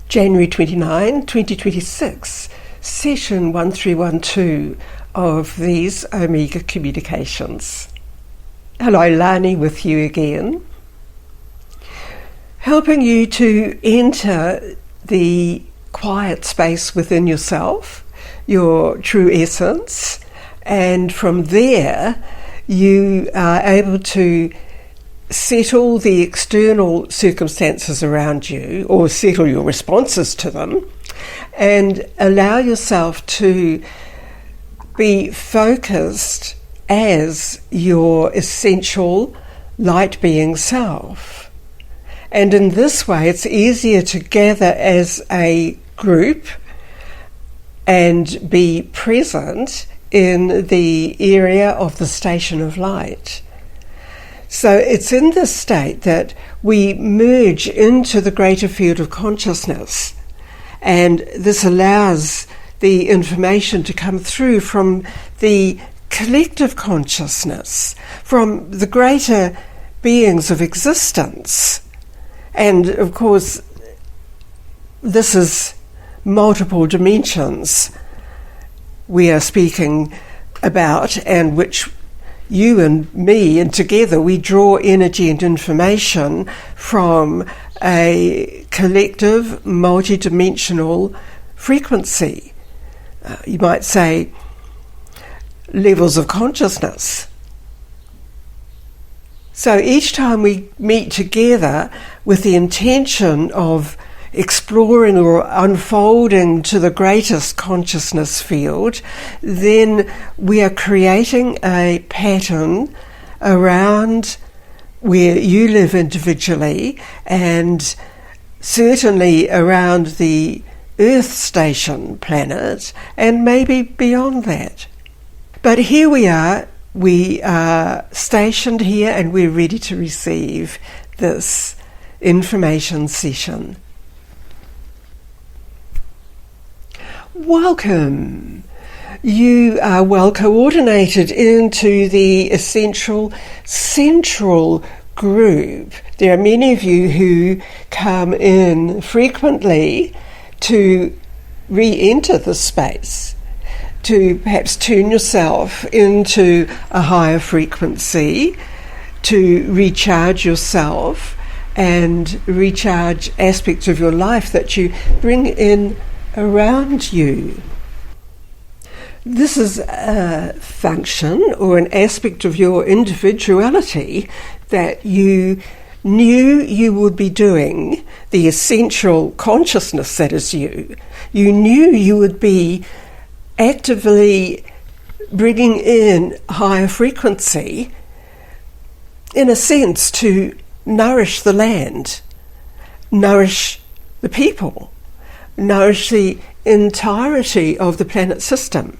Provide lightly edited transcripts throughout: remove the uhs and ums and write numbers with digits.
January 29, 2026, session 1312 of these Omega Communications. Hello, Lani with you again, helping you to enter the quiet space within yourself, your true essence, and from there you are able to settle the external circumstances around you, or settle your responses to them, and allow yourself to be focused as your essential light being self. And in this way, it's easier to gather as a group and be present in the area of the station of light. So it's in this state that we merge into the greater field of consciousness, and this allows the information to come through from the collective consciousness, from the greater beings of existence. And of course, this is multiple dimensions we are speaking about, and which you and me, and together we draw energy and information from a collective, multidimensional frequency. You might say levels of consciousness. So each time we meet together with the intention of exploring or unfolding to the greatest consciousness field, then we are creating a pattern around where you live individually, and certainly around the Earth station planet, and maybe beyond that. But here we are stationed here, and we're ready to receive this information session. Welcome. You are well coordinated into the essential central group. There are many of you who come in frequently to re-enter the space, to perhaps tune yourself into a higher frequency, to recharge yourself and recharge aspects of your life that you bring in around you. This is a function or an aspect of your individuality that you knew you would be doing, the essential consciousness that is you. You knew you would be actively bringing in higher frequency, in a sense, to nourish the land, nourish the people, nourish the entirety of the planet system.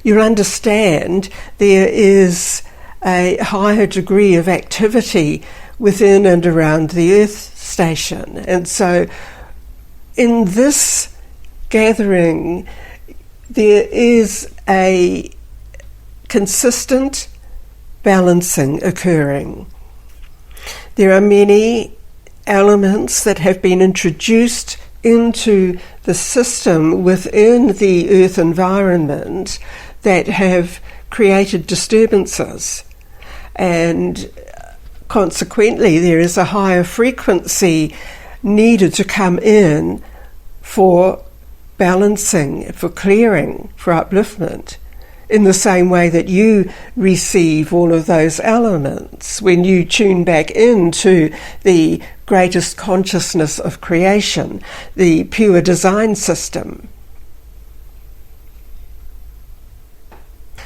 You understand there is a higher degree of activity within and around the Earth station. And so in this gathering, there is a consistent balancing occurring. There are many elements that have been introduced into the system within the Earth environment that have created disturbances, and consequently there is a higher frequency needed to come in for balancing, for clearing, for upliftment, in the same way that you receive all of those elements when you tune back into the greatest consciousness of creation, the pure design system.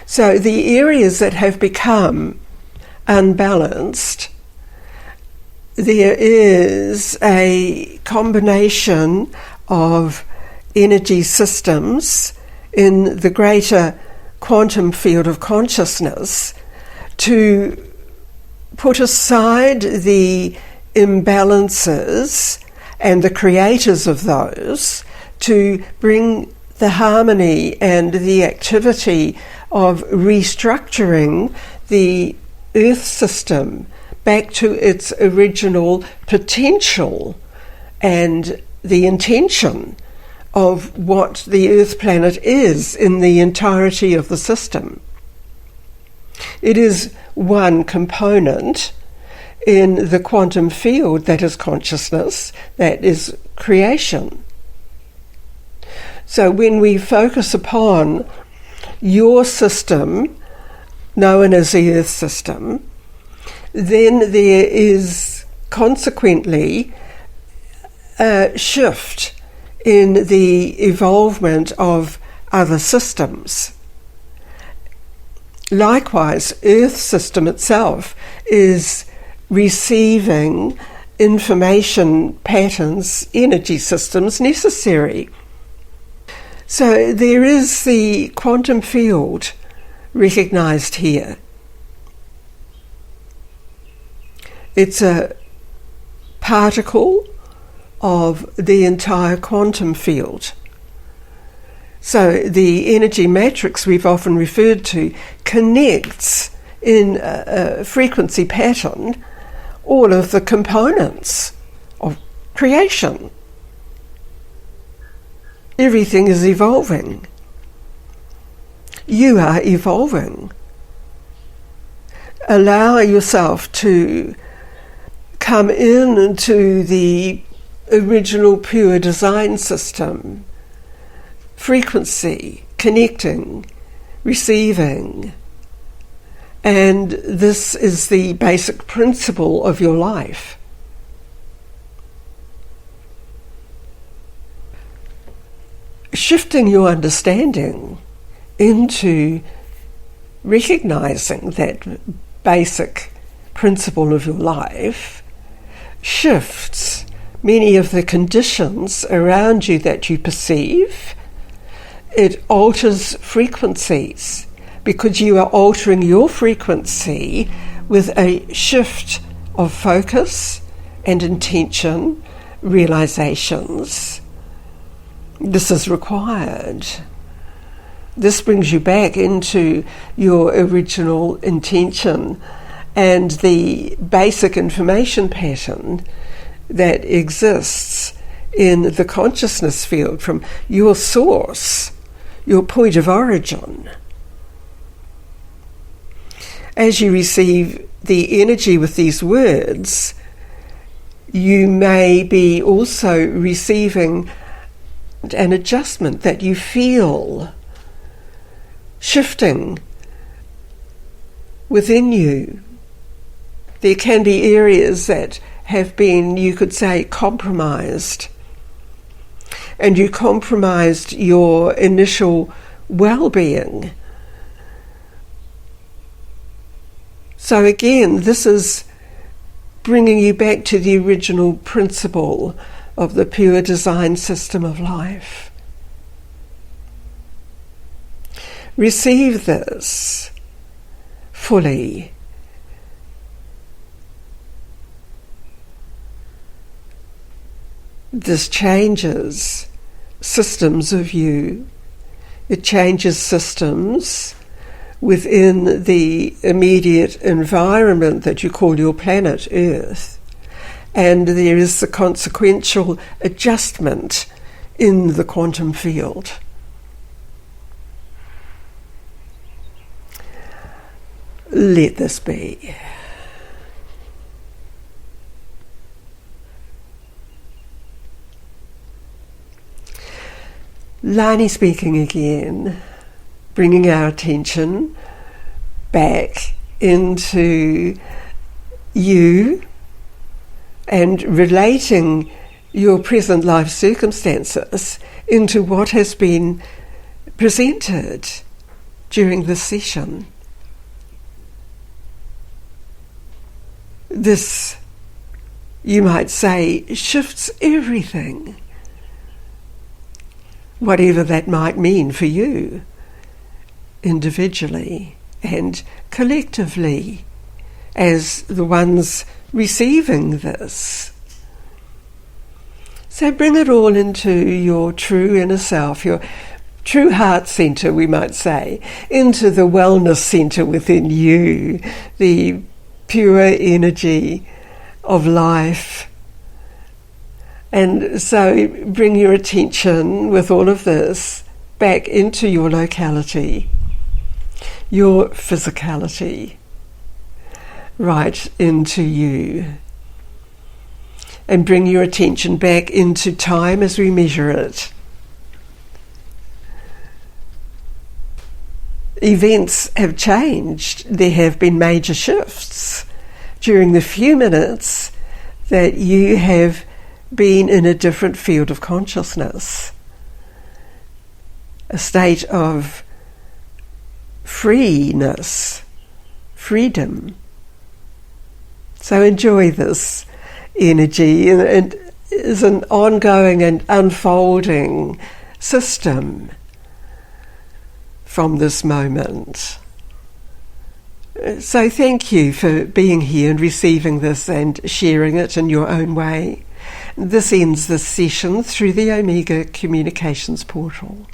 So the areas that have become unbalanced, there is a combination of energy systems in the greater quantum field of consciousness to put aside the imbalances and the creators of those, to bring the harmony and the activity of restructuring the Earth system back to its original potential and the intention of what the Earth planet is in the entirety of the system. It is one component in the quantum field that is consciousness, that is creation. So when we focus upon your system, known as the Earth system, then there is consequently a shift in the evolvement of other systems. Likewise, Earth system itself is receiving information patterns, energy systems necessary. So there is the quantum field recognized here. It's a particle of the entire quantum field. So the energy matrix we've often referred to connects in a frequency pattern all of the components of creation. Everything is evolving. You are evolving. Allow yourself to come into the original pure design system. Frequency, connecting, receiving. And this is the basic principle of your life. Shifting your understanding into recognizing that basic principle of your life shifts many of the conditions around you that you perceive. It alters frequencies because you are altering your frequency with a shift of focus and intention, realizations. This is required. This brings you back into your original intention and the basic information pattern that exists in the consciousness field from your source, your point of origin. As you receive the energy with these words, you may be also receiving an adjustment that you feel shifting within you. There can be areas that have been, you could say, compromised. And you compromised your initial well-being. So again, this is bringing you back to the original principle of the pure design system of life. Receive this fully. This changes systems of you. It changes systems within the immediate environment that you call your planet Earth. And there is the consequential adjustment in the quantum field. Let this be. Lani speaking again, bringing our attention back into you and relating your present life circumstances into what has been presented during this session. This, you might say, shifts everything, whatever that might mean for you, individually and collectively, as the ones receiving this. So bring it all into your true inner self, your true heart centre, we might say, into the wellness centre within you, the pure energy of life, And so bring your attention with all of this back into your locality, your physicality, right into you. And bring your attention back into time as we measure it. Events have changed. There have been major shifts during the few minutes that you have been in a different field of consciousness, a state of freeness, freedom. So enjoy this energy, and it is an ongoing and unfolding system from this moment. So thank you for being here and receiving this and sharing it in your own way. This ends this session through the Omega Communications portal.